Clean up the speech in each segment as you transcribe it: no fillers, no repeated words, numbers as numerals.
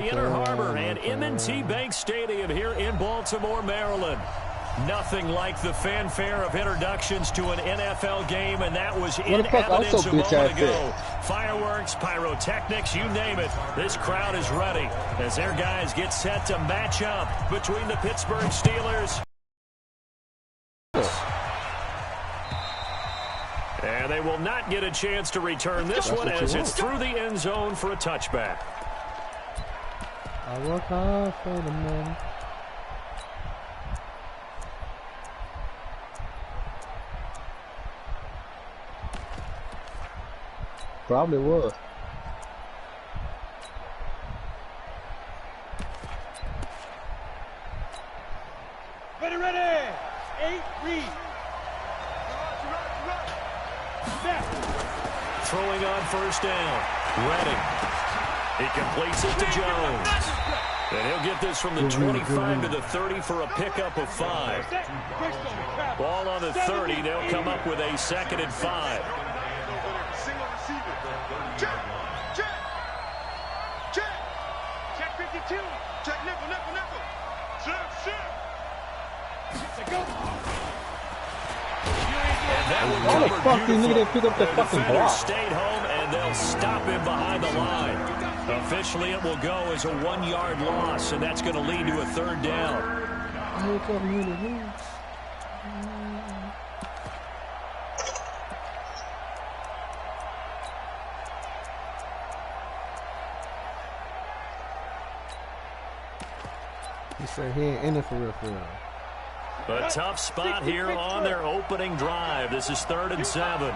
Inner Harbor and M&T Bank Stadium here in Baltimore, Maryland. Nothing like the fanfare of introductions to an NFL game, and that was in evidence a moment ago. Fireworks, pyrotechnics, you name it. This crowd is ready as their guys get set to match up between the Pittsburgh Steelers. And they will not get a chance to return this one as it's through the end zone for a touchback. I work hard for the money. Probably was. Ready, ready. 8, read. Throwing on first down. Ready. He completes it to Jones. And he'll get this from the 25 to the 30 for a pickup of 5. Ball on the 30. They'll come up with a 2nd and 5. Check 52. Check nickel. Check. How the fuck do you need to pick up the fucking block? Stayed home, and they'll stop him behind the line. Officially, it will go as a 1-yard loss, and that's going to lead to a 3rd down. He said he ain't in it for real. A tough spot here on their opening drive. This is 3rd and 7.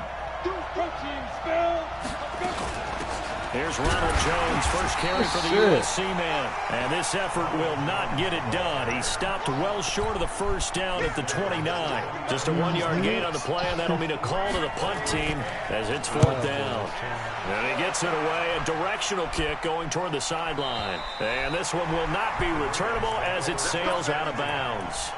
Here's Ronald Jones, first carry for the USC man. And this effort will not get it done. He stopped well short of the first down at the 29. Just a 1-yard gain on the play, and that'll mean a call to the punt team as it's 4th down. And he gets it away, a directional kick going toward the sideline. And this one will not be returnable as it sails out of bounds.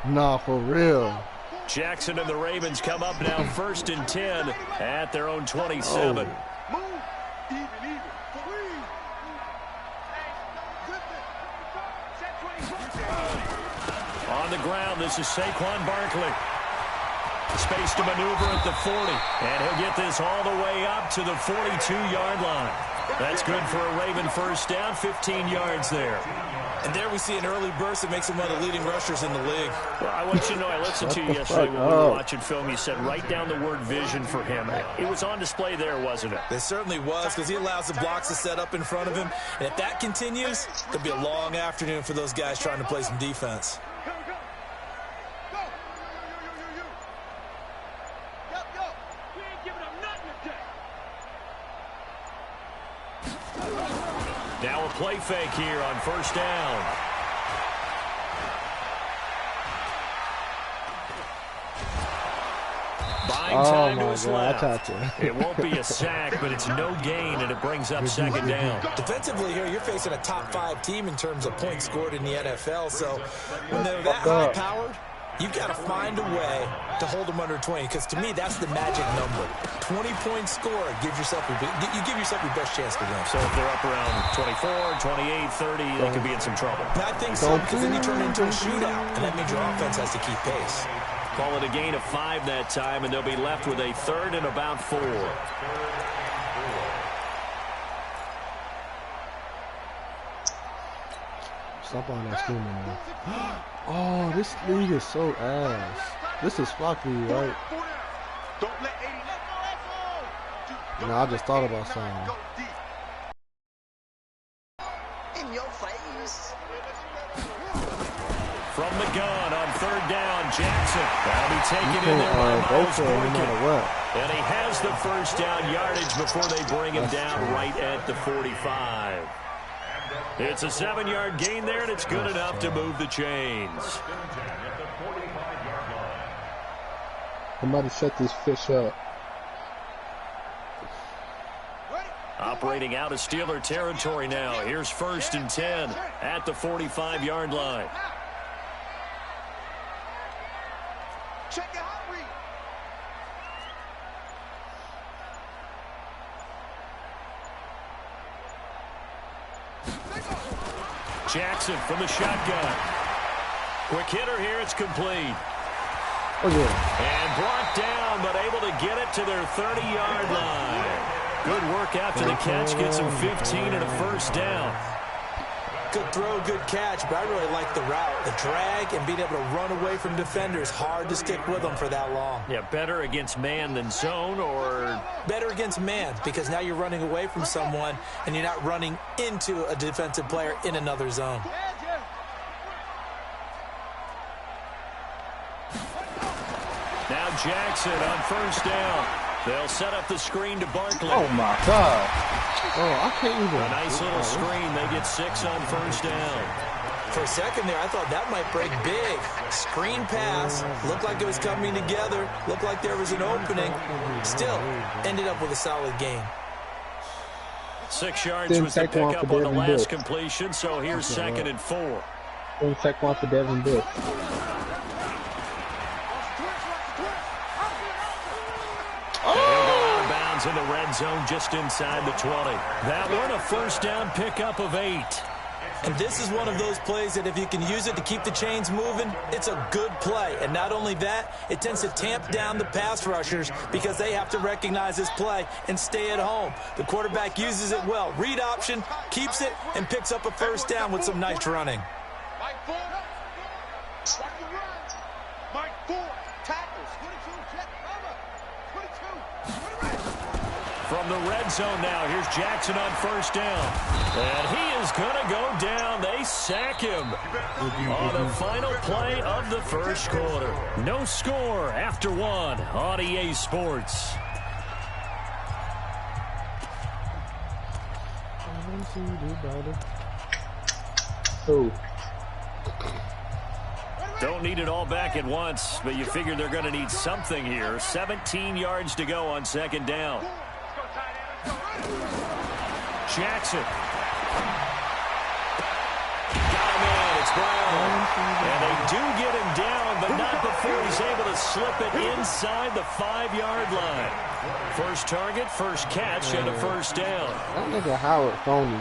Nah, for real. Jackson and the Ravens come up now 1st and 10 at their own 27. On the ground, this is Saquon Barkley. Space to maneuver at the 40, and he'll get this all the way up to the 42-yard line. That's good for a Raven first down, 15 yards there. And there we see an early burst that makes him one of the leading rushers in the league. Well, I want you to know, I listened to you yesterday when we were watching film. You said write down the word vision for him. It was on display there, wasn't it? It certainly was, because he allows the blocks to set up in front of him. And if that continues, it'll be a long afternoon for those guys trying to play some defense. Now a play fake here on first down. Buying time to his left. It won't be a sack, but it's no gain, and it brings up 2nd down. Defensively here, you're facing a top 5 team in terms of points scored in the NFL. So when they're that high-powered, you've got to find a way to hold them under 20, because to me, that's the magic number. 20-point score gives yourself your best chance to win. So if they're up around 24, 28, 30, they could be in some trouble. I think so, because then you turn it into a shootout, and that means your offense has to keep pace. Call it a gain of 5 that time, and they'll be left with a 3rd and about 4. Stop on that screaming, man. Oh, this league is so ass. This is Flock League, right? I just thought about something. In your face. From the gun on 3rd down, Jackson. That'll be taken in there by Miles Boykin. And he has the first down yardage before they bring him down right at the 45. It's a 7-yard gain there, and it's good enough to move the chains. Somebody shut this fish up. Operating out of Steeler territory now. Here's 1st and 10 at the 45-yard line. Check it out, read. Jackson from the shotgun. Quick hitter here. It's complete. Oh, yeah. And brought down, but able to get it to their 30-yard line. Good work after the catch. Gets him 15 and a 1st down. Good throw, good catch, but I really like the route. The drag and being able to run away from defenders. Hard to stick with them for that long. Yeah, better against man than zone, or? Better against man, because now you're running away from someone and you're not running into a defensive player in another zone. Now Jackson on 1st down. They'll set up the screen to Barkley. Oh, my God. Oh, I can't even. A nice little screen. They get 6 on 1st down. For a second there, I thought that might break big. Screen pass. Looked like it was coming together. Looked like there was an opening. Still, ended up with a solid gain. 6 yards was the pickup on the last completion, so here's 2nd and 4. Don't take one for Devin Bush. In the red zone just inside the 20. That one a 1st down pickup of 8. And this is one of those plays that if you can use it to keep the chains moving, it's a good play. And not only that, it tends to tamp down the pass rushers because they have to recognize this play and stay at home. The quarterback uses it well. Read option, keeps it, and picks up a 1st down with some nice running. Mike 4. Watch the run. Mike 4. Tackles. 22. Check cover. 22. From the red zone now, here's Jackson on 1st down. And he is going to go down. They sack him on the final play of the 1st quarter. No score after 1 on EA Sports. Oh. Don't need it all back at once, but you figure they're going to need something here. 17 yards to go on 2nd down. Jackson. Got him in. It's Brown. And they do get him down, but not before he's able to slip it inside the 5-yard line. 1st target, 1st catch, and a 1st down. That nigga Howard phony.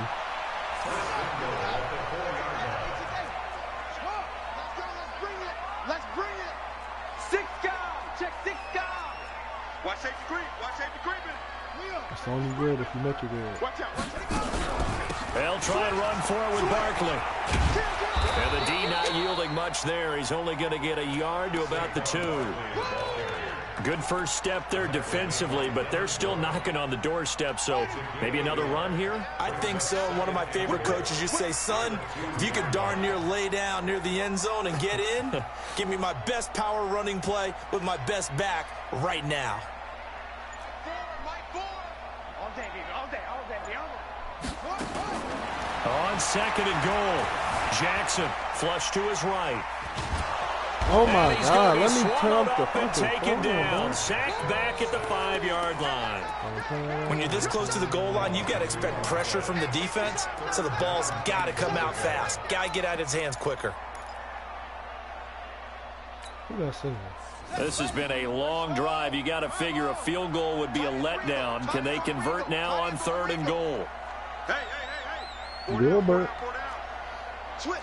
Let's bring it. 6 guys. Check 6 guys. Watch safety creep. Watch safety creeping. It's only good if you make it good. Watch out. Watch out. They'll try and run for it with Barkley. And the D not yielding much there. He's only going to get a yard to about the 2. Good first step there defensively, but they're still knocking on the doorstep, so maybe another run here? I think so. One of my favorite coaches used to say, son, if you can darn near lay down near the end zone and get in, give me my best power running play with my best back right now. On 2nd and goal, Jackson flush to his right. Oh my God, let me turn up up the and taken down. Sacked back at the 5-yard line. When you're this close to the goal line, you've got to expect pressure from the defense, so the ball's got to come out fast. Got to get out of his hands quicker. This has been a long drive. You got to figure a field goal would be a letdown. Can they convert now on 3rd and goal? Hey. Gilbert. Switch.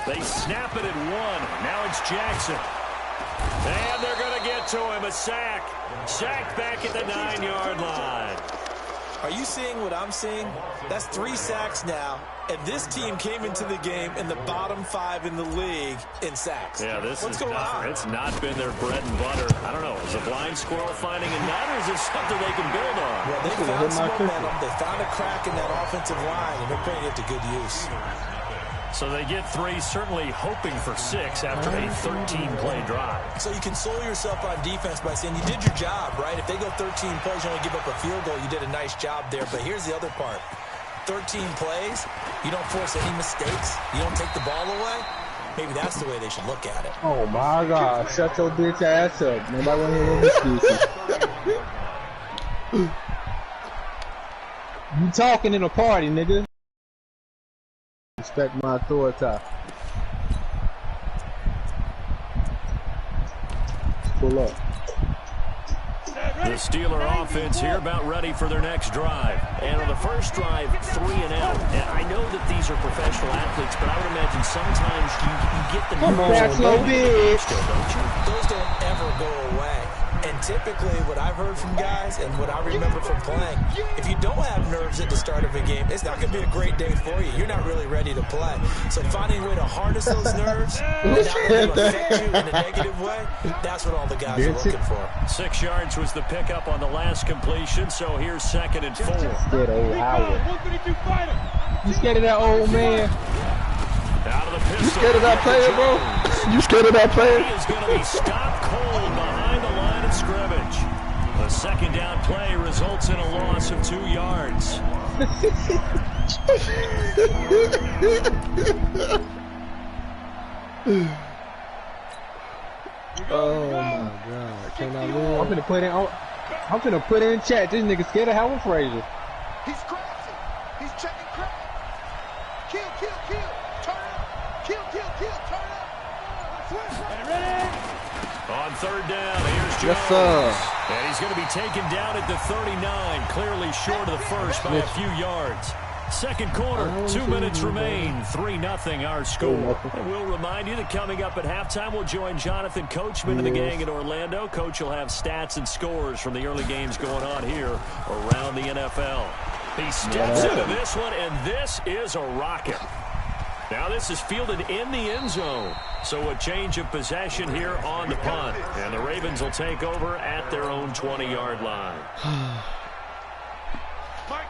They snap it at 1. Now it's Jackson. And they're going to get to him. A sack. Sacked back at the 9-yard line. Are you seeing what I'm seeing? That's 3 sacks now, and this team came into the game in the bottom 5 in the league in sacks. Yeah, What's going on? It's not been their bread and butter. I don't know. Is a blind squirrel finding a nut, or is it something they can build on? Well, they found some momentum. They found a crack in that offensive line, and they're putting it to good use. So they get 3, certainly hoping for 6 after a 13-play drive. So you console yourself on defense by saying you did your job, right? If they go 13 plays, you only give up a field goal, you did a nice job there. But here's the other part. 13 plays, You don't force any mistakes. You don't take the ball away. Maybe that's the way they should look at it. Oh my God! Shut your bitch ass up. Nobody want to hear excuses. You talking in a party, nigga. Respect my authority. Pull up. The Steeler offense here about ready for their next drive. And on the first drive, 3 and out. And I know that these are professional athletes, but I would imagine sometimes you get the nerves. Those don't ever go away. And typically what I've heard from guys and what I remember from playing, if you don't have nerves at the start of a game, it's not going to be a great day for you. You're not really ready to play. So finding a way to harness those nerves and not let them affect you in a negative way, that's what all the guys are looking for. 6 yards was the pickup on the last completion, so here's 2nd and 4. Scared of old Howard. You scared of that old man? Out of the pistol. You scared of that player, bro? You scared of that player? He is going to be stopped cold behind the line of scrimmage. The 2nd down play results in a loss of 2 yards. Oh my God! Can I live? I'm finna put it in chat. This nigga scared of Howard Frazier. He's crossing. He's checking crack. Kill, kill, kill. Turn up. Kill, kill, kill. Turn up. Ready. On 3rd down, here's Jones. Yes, sir. And he's going to be taken down at the 39, clearly short of the first by a few yards. 2nd quarter, 2 minutes remain, 3-0 our score. And we'll remind you that coming up at halftime, we'll join Jonathan Coachman and the gang in Orlando. Coach will have stats and scores from the early games going on here around the NFL. He steps into this one, and this is a rocket. Now this is fielded in the end zone. So a change of possession here on the punt. And the Ravens will take over at their own 20-yard line.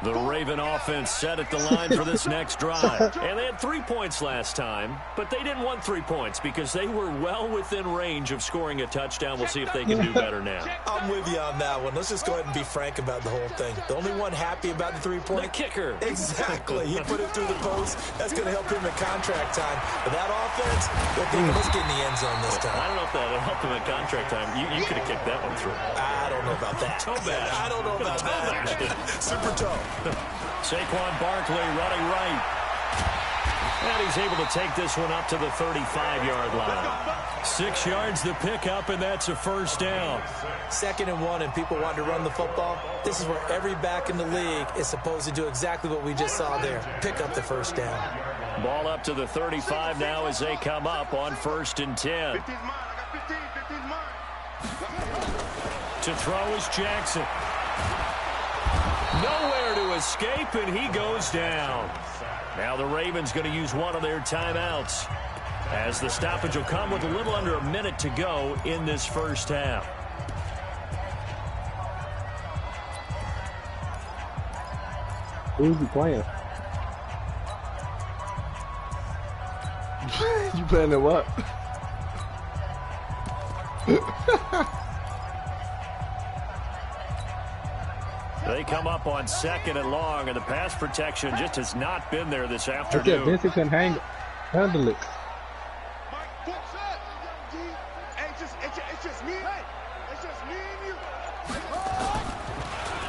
The Raven offense set at the line for this next drive. And they had 3 points last time, but they didn't want 3 points because they were well within range of scoring a touchdown. We'll see if they can do better now. I'm with you on that one. Let's just go ahead and be frank about the whole thing. The only one happy about the 3-point? The kicker. Exactly. He put it through the post. That's going to help him in contract time. But that offense, they're thinking, let's get in the end zone this time. I don't know if that helped him in contract time. You could have kicked that one through. I don't know about that. Toe bash. I don't know about that. Super toe. Saquon Barkley running right. And he's able to take this one up to the 35-yard line. 6 yards the pickup, and that's a 1st down. 2nd and 1, and people want to run the football. This is where every back in the league is supposed to do exactly what we just saw there. Pick up the 1st down. Ball up to the 35 now as they come up on 1st and 10. To throw is Jackson. Nowhere to escape, and he goes down. Now the Ravens going to use one of their timeouts as the stoppage will come with a little under a minute to go in this 1st half. Who's he playing? You playing at what? They come up on 2nd and long, and the pass protection just has not been there this I said afternoon. Vincent can handle it.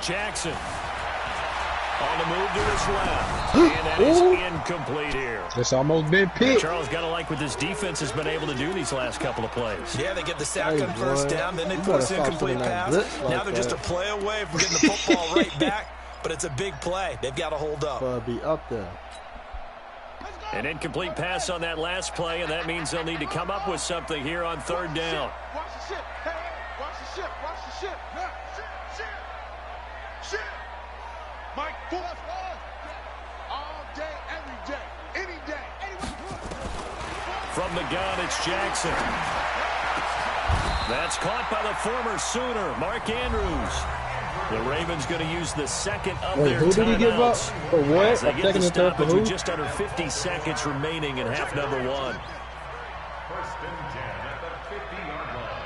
Jackson on the move to his left, and that is incomplete here. It's almost been picked. Charles, got to like what this defense has been able to do these last couple of plays. Yeah, they get the sack on 1st down, then they force incomplete pass. Now they're just a play away from getting the football right back, but it's a big play. They've got to hold up. Be up there. An incomplete pass on that last play, and that means they'll need to come up with something here on 3rd down. Watch the ship. Hey, watch the ship. Watch the ship. Ship. Mike, full all day, every day, any day. From the gun, it's Jackson. That's caught by the former Sooner, Mark Andrews. The Ravens going to use the 2nd of their who did he give up? timeouts. For what? As they get the 2nd and 3rd for stoppage who? with just under 50 seconds remaining in half number 1. 1st and 10 at the 50-yard line.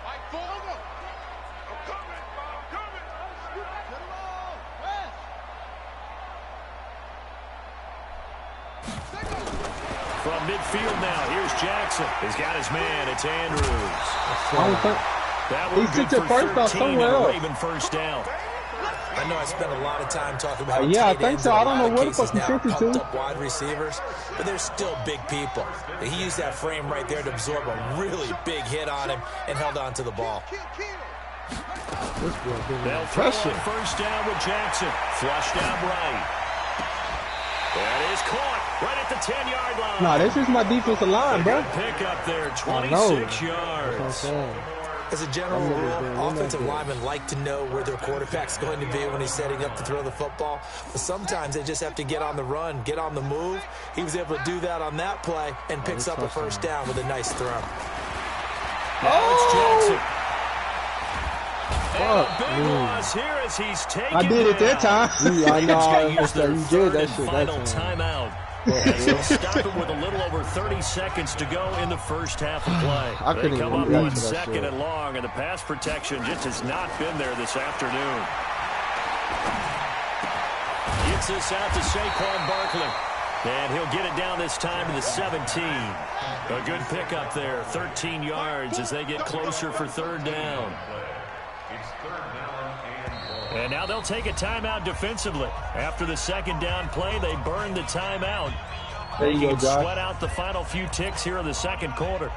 Mike, full. I'm coming. Get him on. West. From midfield now, here's Jackson. He's got his man. It's Andrews. That was good for 13 and a Raven first down. I know I spent a lot of time talking about yeah, I think so. I don't know what the fuck you sent it to. Up wide receivers, but they're still big people. He used that frame right there to absorb a really big hit on him and held on to the ball. They'll throw on first down with Jackson. Flushed out right. That is caught right at the 10-yard line. Nah, this is my defensive line, bro. Pick up there, 26 yards. As a general rule, offensive linemen like to know where their quarterback's going to be when he's setting up to throw the football. But sometimes they just have to get on the run, get on the move. He was able to do that on that play and picks up a first down with a nice throw. Now it's Jackson. And a big loss here as he's taken I did it that time. I know. You did that shit. Final timeout. As they'll stop it with a little over 30 seconds to go in the first half of play. They come up 1 second and long, and the pass protection just has not been there this afternoon. Gets this out to Saquon Barkley. And he'll get it down this time to the 17. A good pickup there, 13 yards as they get closer for third down. And now they'll take a timeout defensively. After the second down play, they burn the timeout. They can sweat out the final few ticks here in the second quarter.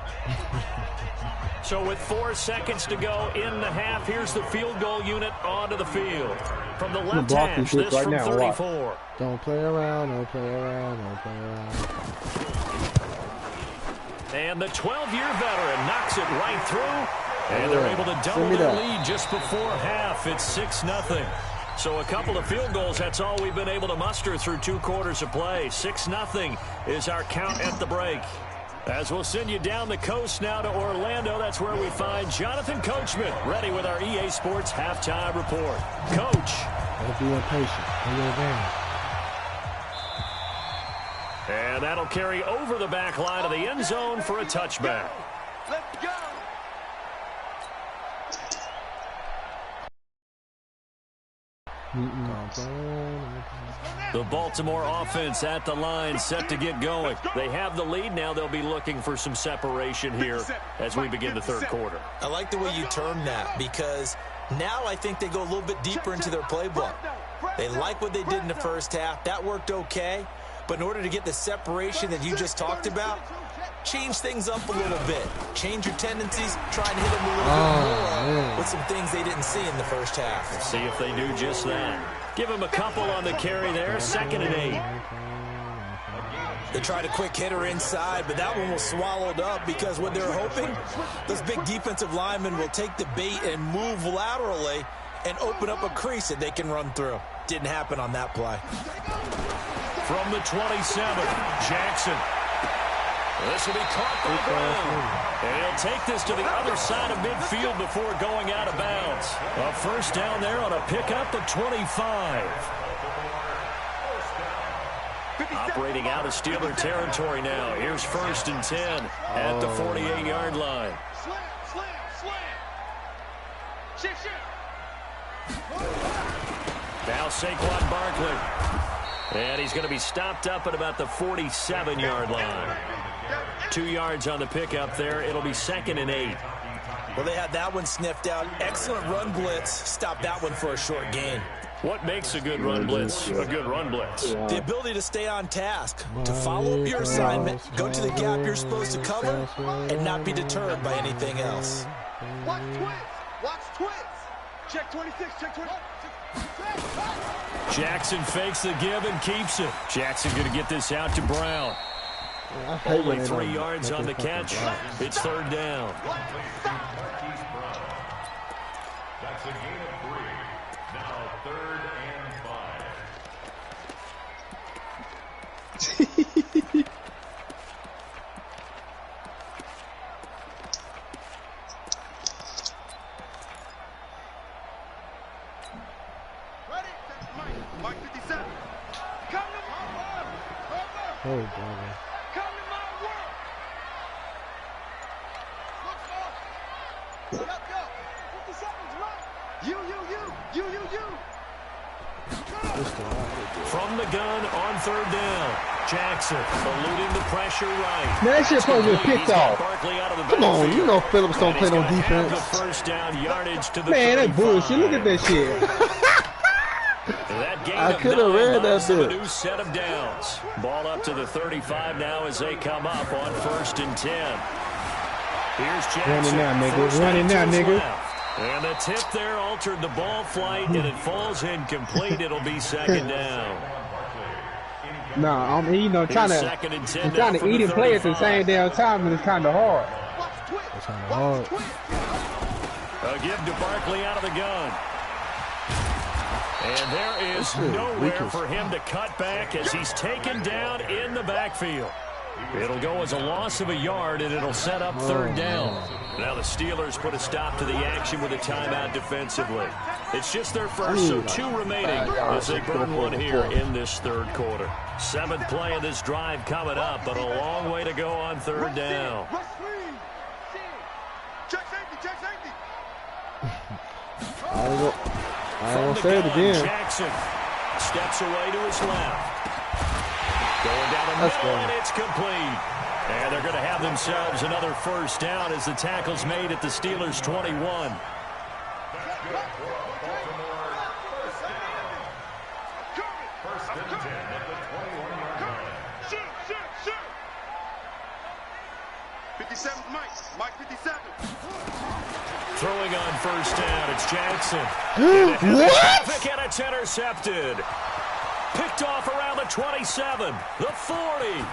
So with 4 seconds to go in the half, here's the field goal unit onto the field. From the left hash, this from 34. Don't play around, don't play around, don't play around. And the 12-year veteran knocks it right through. And they're able to double their lead just before half. It's 6-0. So a couple of field goals, that's all we've been able to muster through 2 quarters of play. 6-0 is our count at the break. As we'll send you down the coast now to Orlando, that's where we find Jonathan Coachman, ready with our EA Sports halftime report. Coach. Don't be impatient. And that'll carry over the back line of the end zone for a touchback. Let's go. The Baltimore offense at the line, set to get going. They have the lead. Now they'll be looking for some separation here as we begin the third quarter. I like the way you term that, because now I think they go a little bit deeper into their playbook. They like what they did in the first half. That worked okay. But in order to get the separation that you just talked about, change things up a little bit. Change your tendencies. Try and hit them a little bit more with some things they didn't see in the first half. See if they do just that. Give them a couple on the carry there. 2nd and 8. They tried a quick hitter inside, but that one was swallowed up because what they're hoping, those big defensive linemen will take the bait and move laterally and open up a crease that they can run through. Didn't happen on that play. From the 27, Jackson. This will be caught by Brown. And he'll take this to the other side of midfield before going out of bounds. A first down there on a pickup of 25. Operating out of Steeler territory now. Here's 1st and 10 at the 48-yard line. Now Saquon Barkley. And he's going to be stopped up at about the 47-yard line. 2 yards on the pickup there. It'll be 2nd and 8. Well, they had that one sniffed out. Excellent run blitz. Stop that one for a short gain. What makes a good run blitz a good run blitz? The ability to stay on task, to follow up your assignment, go to the gap you're supposed to cover, and not be deterred by anything else. Watch twins. Watch twins. Check 26. Check 26. Jackson fakes the give and keeps it. Jackson going to get this out to Brown. Only 3 yards on the catch. It's 3rd down. That's a gain of 3. Now 3rd and 5. Ready? Mike 57. Come to my world. Oh, brother. Come to my world. Look up. Go. 50 seconds, run. You. From the gun on 3rd down. Jackson eluding the pressure right. Man, that shit supposed to be picked off. Come on, you know Phillips don't play no defense. The first down yardage to the Man, 35. that bullshit. Look at that shit. I could have read that bit. A bit. new set of downs. Ball up to the 35 now as they come up on 1st and 10. Here's Jackson. Running now, nigga. Running now, nigga. And the tip there altered the ball flight, and it falls incomplete. It'll be 2nd down. Nah, I'm trying to eat and play at the same damn time, and it's kind of hard. It's kind of hard. A give to Barkley out of the gun. And there is nowhere for him to cut back as he's taken down in the backfield. It'll go as a loss of a yard, and it'll set up 3rd down. Now the Steelers put a stop to the action with a timeout defensively. It's just their first, so 2 remaining as they burn one here in this 3rd quarter. 7th play of this drive coming up, but a long way to go on 3rd down. I won't say it again. Jackson steps away to his left. Going down the middle, and it's complete. And they're going to have themselves another 1st down as the tackle's made at the Steelers' 21. Mike 57. Throwing on 1st down, it's Jackson. What? And it's intercepted. Picked off around the 27, the 40.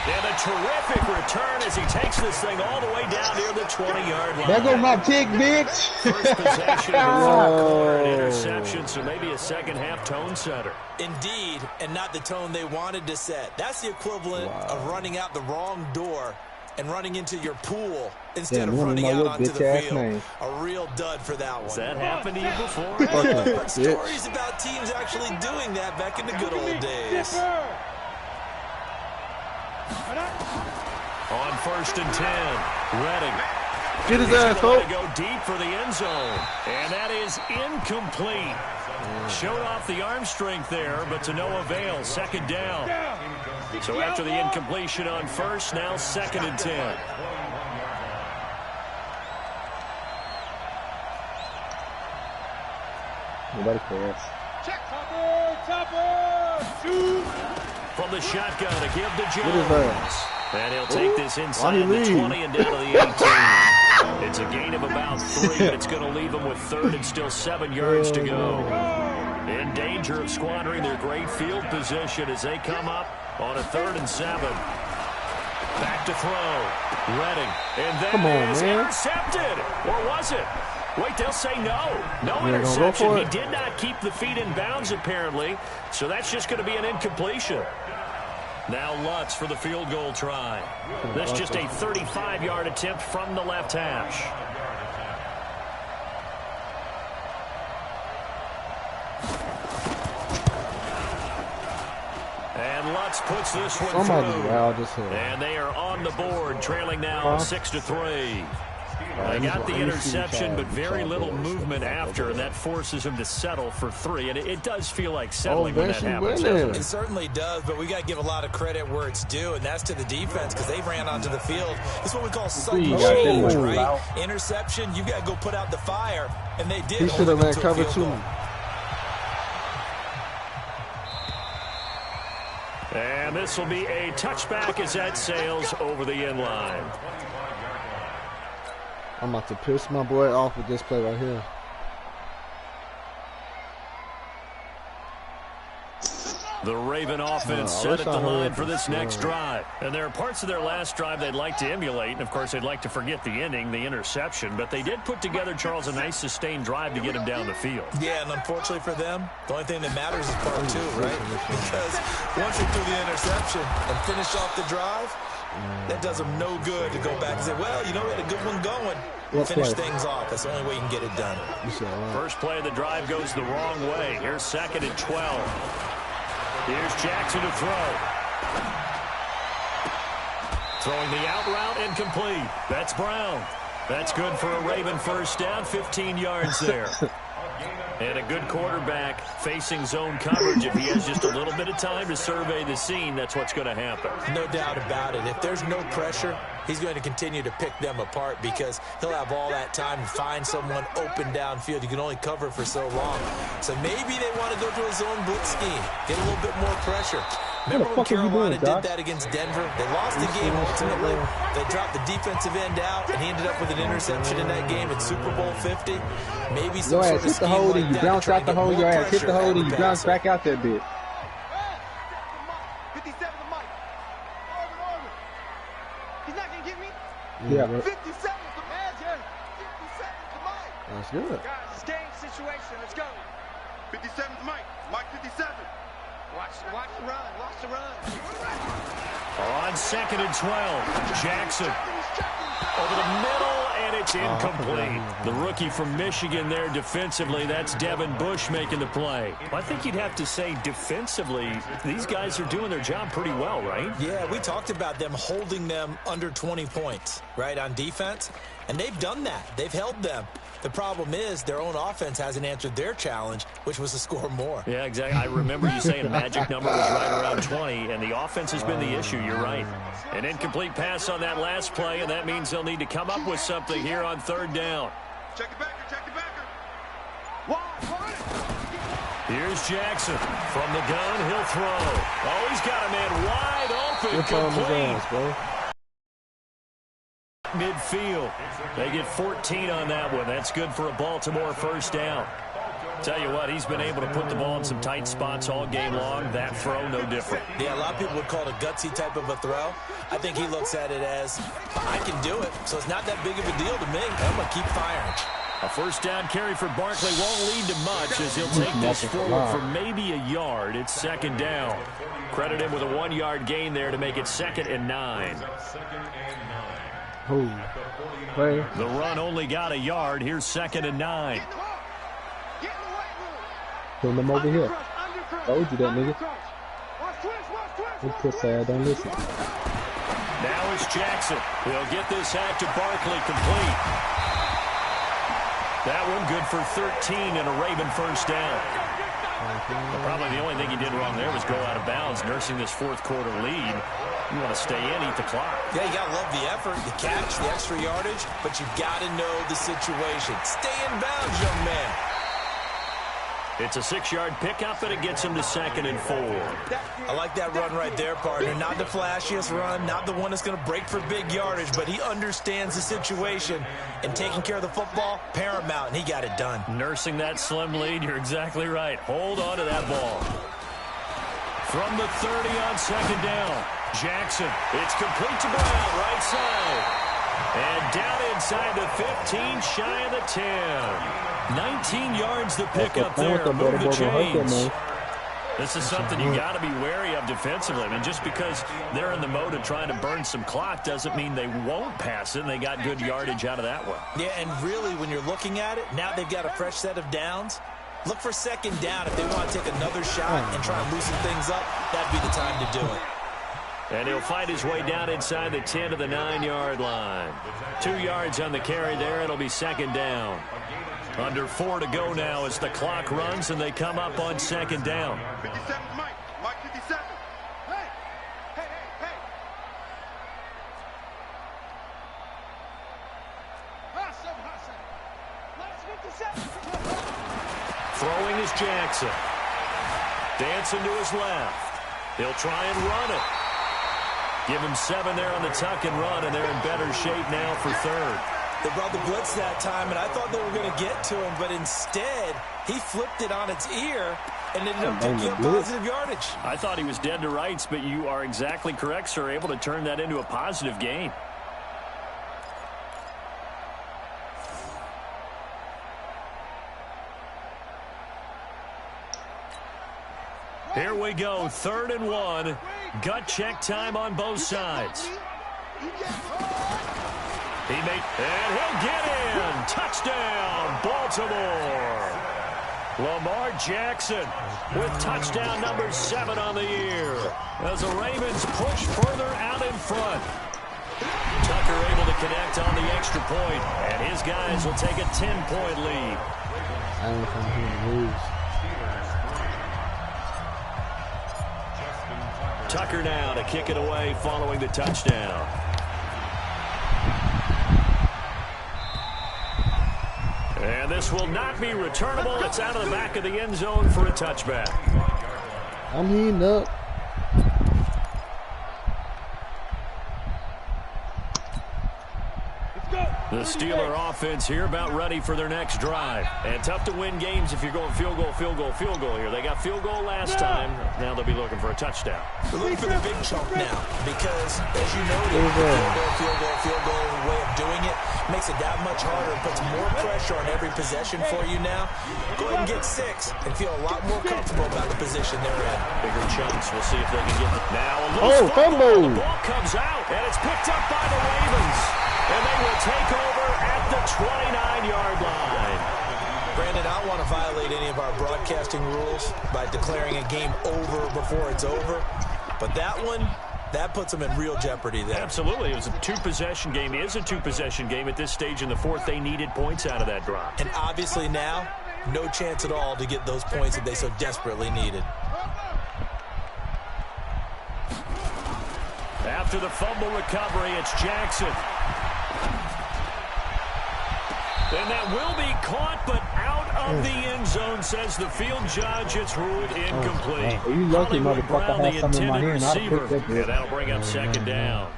And a terrific return as he takes this thing all the way down near the 20-yard line. There goes my pick, bitch. First possession of the 4th quarter, an interception, so maybe a second-half tone setter. Indeed, and not the tone they wanted to set. That's the equivalent of running out the wrong door and running into your pool instead of running out onto the field. A real dud for that one. Has that happened to you before? I've heard stories about teams actually doing that back in the good old days. On 1st and 10, Redding. Get his ass, Hope. To go deep for the end zone. And that is incomplete. Showed off the arm strength there, but to no avail. 2nd down. So after the incompletion on 1st, now 2nd and 10. Nobody cares. From the shotgun, a give to Jones. And he'll take this inside the 20 and down to the 18. It's a gain of about 3, but it's going to leave them with 3rd and still 7 yards to go. In danger of squandering their great field position as they come up on a 3rd and 7. Back to throw. Redding. And that is intercepted. Or was it? Wait, they'll say no. No interception. He did not keep the feet in bounds, apparently. So that's just going to be an incompletion. Now Lutz for the field goal try. This just a 35-yard attempt from the left hash. And Lutz puts this one through. And they are on the board, trailing now 6-3. They got the interception, but very little movement after, and that forces him to settle for 3. And it does feel like settling when that happens. It certainly does, but we got to give a lot of credit where it's due, and that's to the defense because they ran onto the field. It's what we call sudden change, right? Interception, you got to go put out the fire, and they did. He should have ran cover 2. And this will be a touchback as that sails over the end line. I'm about to piss my boy off with this play right here. The Raven offense set at the line for this next drive. And there are parts of their last drive they'd like to emulate. And, of course, they'd like to forget the inning, the interception. But they did put together, Charles, a nice sustained drive to get him down the field. Yeah, and unfortunately for them, the only thing that matters is part 2, right? Because once they threw the interception and finish off the drive, that does them no good to go back and say, well, you know, we had a good one going. Finish things off. That's the only way you can get it done. First play of the drive goes the wrong way. Here's 2nd and 12. Here's Jackson to throw. Throwing the out route, incomplete. That's Brown. That's good for a Raven first down, 15 yards there. And a good quarterback facing zone coverage. If he has just a little bit of time to survey the scene, that's what's going to happen. No doubt about it. If there's no pressure, he's going to continue to pick them apart because he'll have all that time to find someone open downfield. You can only cover for so long. So maybe they want to go to a zone blitz scheme, get a little bit more pressure. Remember when Carolina did that against Denver? They lost the game ultimately. They dropped the defensive end out, and he ended up with an interception in that game in Super Bowl 50. Maybe some sort of scheme like that. You bounce out the hole, your ass hit the hole, and you bounce back out that bit. 57 to Mike. Orbit. He's not going to get me? Yeah, bro. 57 to Magic. 57 to Mike. That's good. Guys, it's game situation. Let's go. 57 to Mike. Mike 57. Watch the run. Watch the run. On 2nd and 12, Jackson over the middle, and it's incomplete. The rookie from Michigan there defensively. That's Devin Bush making the play. I think you'd have to say defensively, these guys are doing their job pretty well, right? Yeah, we talked about them holding them under 20 points, right, on defense. And they've done that. They've held them. The problem is their own offense hasn't answered their challenge, which was to score more. Yeah, exactly. I remember you saying magic number was right around 20, and the offense has been the issue. You're right. An incomplete pass on that last play, and that means they'll need to come up with something here on 3rd down. Check it back. Here's Jackson. From the gun, he'll throw. Oh, he's got a man wide open. Complete. Midfield. They get 14 on that one. That's good for a Baltimore 1st down. Tell you what, he's been able to put the ball in some tight spots all game long. That throw, no different. Yeah, a lot of people would call it a gutsy type of a throw. I think he looks at it as, I can do it, so it's not that big of a deal to me. I'm going to keep firing. A 1st down carry for Barkley won't lead to much as he'll take this forward for maybe a yard. It's 2nd down. Credit him with a 1-yard gain there to make it 2nd and 9. The run only got a yard. Here's 2nd and 9. Put them over here. Told you that, nigga. Don't listen. Now it's Jackson. He'll get this out to Barkley complete. That one good for 13 and a Raven 1st down. Well, probably the only thing he did wrong there was go out of bounds, nursing this 4th quarter lead. You want to stay in, eat the clock. Yeah, you got to love the effort, the catch, the extra yardage, but you've got to know the situation. Stay in bounds, young man. It's a 6-yard pickup, and it gets him to 2nd and 4. I like that run right there, partner. Not the flashiest run, not the one that's going to break for big yardage, but he understands the situation, and taking care of the football, paramount, and he got it done. Nursing that slim lead, you're exactly right. Hold on to that ball. From the 30 on 2nd down, Jackson. It's complete to Brown, right side. And down inside the 15, shy of the 10. 19 yards to pick up there. Move the chains. This is something you got to be wary of defensively. I mean, just because they're in the mode of trying to burn some clock doesn't mean they won't pass it, and they got good yardage out of that one. Yeah, and really, when you're looking at it, now they've got a fresh set of downs. Look for 2nd down. If they want to take another shot and try and loosen things up, that'd be the time to do it. And he'll find his way down inside the 10 to the 9-yard line. 2 yards on the carry there. It'll be 2nd down. Under 4 to go now as the clock runs, and they come up on 2nd down. 57 Mike. Mike 57. Hey. Throwing is Jackson. Dancing to his left. He'll try and run it. Give him 7 there on the tuck and run, and they're in better shape now for 3rd. They brought the blitz that time, and I thought they were going to get to him, but instead, he flipped it on its ear and ended up picking up positive yardage. I thought he was dead to rights, but you are exactly correct, sir. Able to turn that into a positive gain. Here we go, 3rd and 1. Gut check time on both sides. And he'll get in. Touchdown, Baltimore. Lamar Jackson with touchdown number 7 on the year as the Ravens push further out in front. Tucker able to connect on the extra point, and his guys will take a 10-point lead. I ain't trying to hear the lose. Tucker now to kick it away following the touchdown. And this will not be returnable. It's out of the back of the end zone for a touchback. I'm heating up. The Steeler offense here about ready for their next drive. And tough to win games if you're going field goal, field goal, field goal here. They got field goal last time. Now they'll be looking for a touchdown. We're looking for the big chunk now because, as you know, the field goal way of doing it makes it that much harder and puts more pressure on every possession for you now. Go ahead and get 6 and feel a lot more comfortable about the position they're in. Bigger chunks. We'll see if they can get it. Now a loose fumble. The ball comes out, and it's picked up by the Ravens. And they will take over at the 29-yard line. Brandon, I don't want to violate any of our broadcasting rules by declaring a game over before it's over. But that one, that puts them in real jeopardy there. Absolutely. It was a two-possession game. It is a two-possession game at this stage in the fourth. They needed points out of that drive. And obviously now, no chance at all to get those points that they so desperately needed. After the fumble recovery, it's Jackson. And that will be caught, but out of the end zone, says the field judge. It's ruled incomplete. You lucky Hollywood Brown, motherfucker, the have some in my intended hand. I'll receiver. pick that Yeah, that'll bring up second down.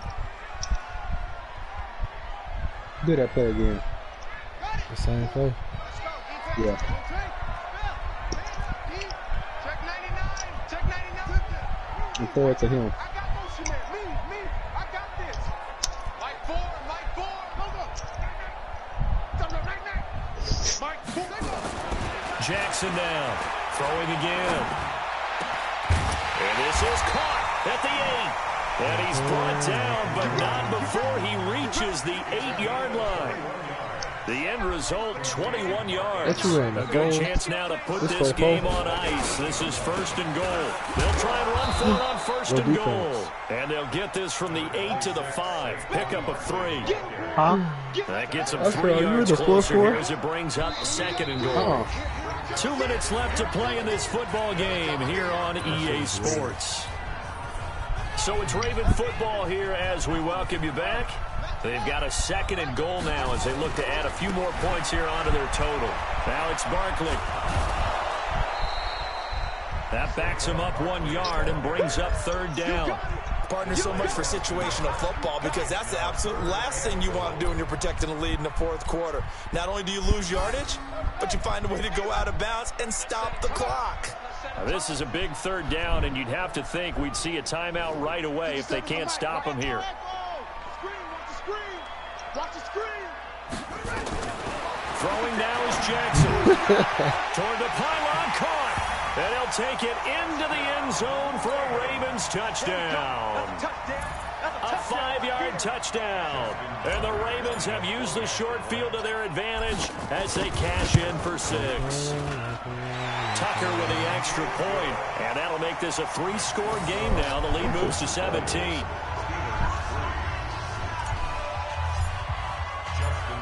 Do that play again. The same play. Yeah. And throw it to him. Jackson now, throwing again. And this is caught at the 8. And he's brought down, but not before he reaches the 8-yard line. The end result, 21 yards. A good chance now to put this game on ice. This is first and goal. They'll try and run for it on first and goal. And they'll get this from the 8 to the 5. Pickup of 3. Huh? That gets them 3 yards closer here as it brings up second and goal. 2 minutes left to play in this football game here on EA Sports. So it's Raven football here as we welcome you back. They've got a second and goal now as they look to add a few more points here onto their total. Now it's Barkley. That backs him up 1 yard and brings up third down. Partner, so much for situational football because that's the absolute last thing you want to do when you're protecting a lead in the fourth quarter. Not only do you lose yardage, but you find a way to go out of bounds and stop the clock. Now, this is a big third down, and you'd have to think we'd see a timeout right away if they can't stop him here. Throwing now is Jackson. Toward the pylon, caught. And he'll take it into the end zone for a Ravens touchdown. A 5-yard touchdown. And the Ravens have used the short field to their advantage as they cash in for 6. Tucker with the extra point. And that'll make this a 3-score game now. The lead moves to 17.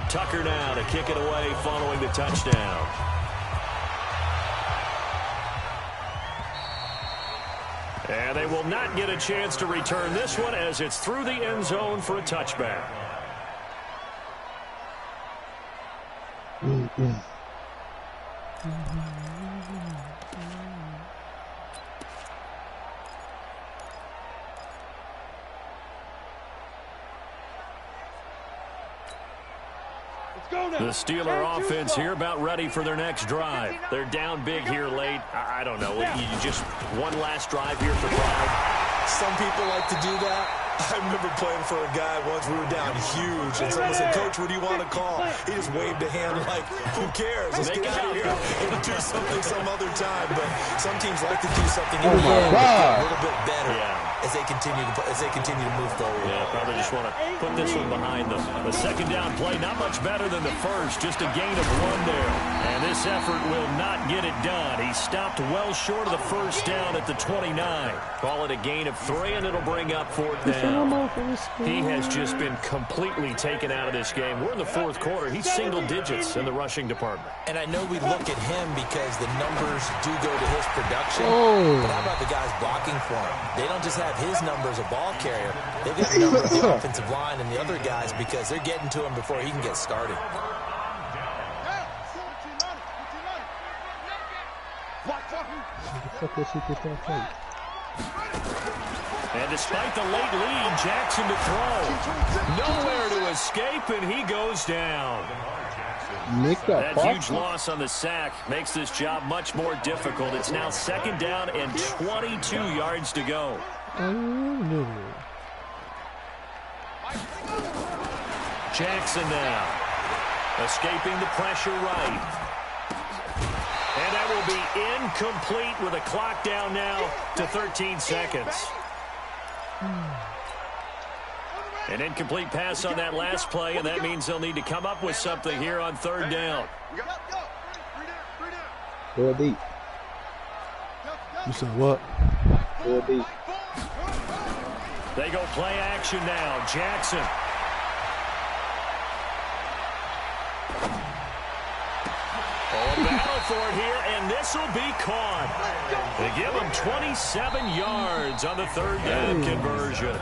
Tucker now to kick it away following the touchdown. And they will not get a chance to return this one as it's through the end zone for a touchback. The Steeler offense here about ready for their next drive. They're down big here late. I don't know. You just one last drive here for pride. Some people like to do that. I remember playing for a guy once. We were down huge, and someone said, "Coach, what do you want to call?" He just waved a hand like, "Who cares? Let's get out of here and do something some other time." But some teams like to do something a little bit better. Yeah. as they continue to move forward. Yeah, probably just want to put this one behind them. The second down play, not much better than the first, just a gain of 1 there. And this effort will not get it done. He stopped well short of the first down at the 29. Call it a gain of 3, and it'll bring up 4th down. He has just been completely taken out of this game. We're in the 4th quarter. He's single digits in the rushing department. And I know we look at him because the numbers do go to his production. But how about the guys blocking for him? They don't just have his number as a ball carrier. They've got the number of the offensive line and the other guys because they're getting to him before he can get started. And despite the late lead, Jackson to throw. Nowhere to escape, and he goes down. That huge loss on the sack makes this job much more difficult. It's now 2nd down and 22 yards to go. Jackson now. Escaping the pressure right. And that will be incomplete with a clock down now to 13 seconds. An incomplete pass on that last play, and that means they'll need to come up with something here on 3rd down. Go deep. You said what? Go deep. They go play action now. Jackson. A battle for it here, and this will be caught. They give him 27 yards on the 3rd down conversion.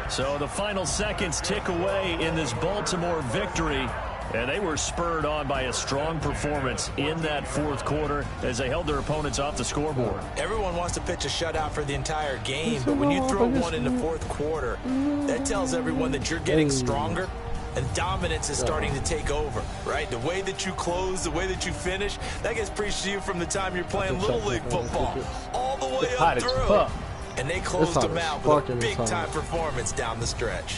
So the final seconds tick away in this Baltimore victory, and they were spurred on by a strong performance in that 4th quarter as they held their opponents off the scoreboard. Everyone wants to pitch a shutout for the entire game, but when you throw one in the 4th quarter, that tells everyone that you're getting stronger and dominance is starting to take over, right? The way that you close, the way that you finish, that gets preached to you from the time you're playing Little League football all the way up through. And they closed them out with a big-time performance down the stretch.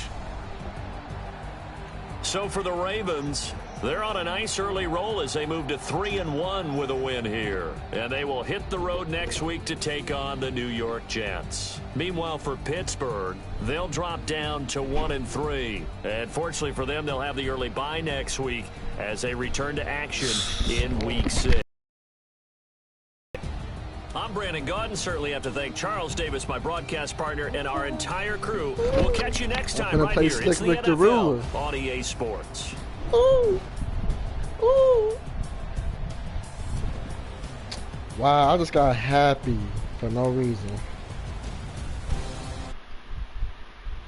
So for the Ravens, they're on a nice early roll as they move to 3-1 with a win here. And they will hit the road next week to take on the New York Jets. Meanwhile, for Pittsburgh, they'll drop down to 1-3. And fortunately for them, they'll have the early bye next week as they return to action in Week 6. I'm Brandon Gaudin. Certainly have to thank Charles Davis, my broadcast partner, and our entire crew. We'll catch you next time right here. It's the NFL on EA Sports. Ooh. Ooh. Wow, I just got happy for no reason.